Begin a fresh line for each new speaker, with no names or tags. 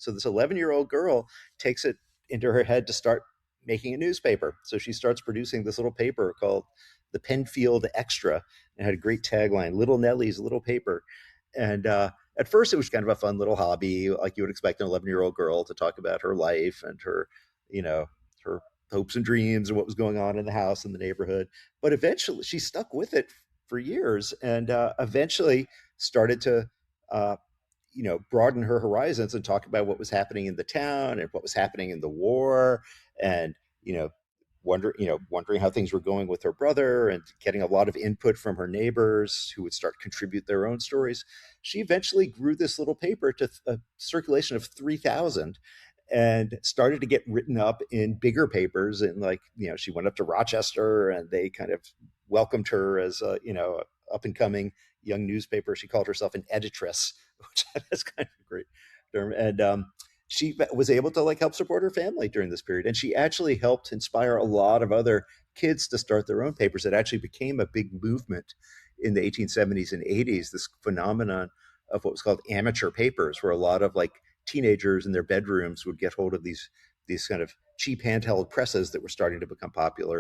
So this 11-year-old girl takes it into her head to start making a newspaper. So she starts producing this little paper called the Penfield Extra. It had a great tagline, Little Nellie's Little Paper. And at first, it was kind of a fun little hobby, like you would expect an 11-year-old girl to talk about her life and her, you know, her hopes and dreams and what was going on in the house and the neighborhood. But eventually, she stuck with it for years, and eventually started to, uh, broaden her horizons and talk about what was happening in the town and what was happening in the war, and you know, wondering how things were going with her brother, and getting a lot of input from her neighbors who would start contribute their own stories. She eventually grew this little paper to a circulation of 3,000 and started to get written up in bigger papers. And she went up to Rochester and they kind of welcomed her as up and coming young newspaper. She called herself an editress, which is kind of a great term. And she was able to help support her family during this period. And she actually helped inspire a lot of other kids to start their own papers. It actually became a big movement in the 1870s and 80s, this phenomenon of what was called amateur papers, where a lot of teenagers in their bedrooms would get hold of these kind of cheap handheld presses that were starting to become popular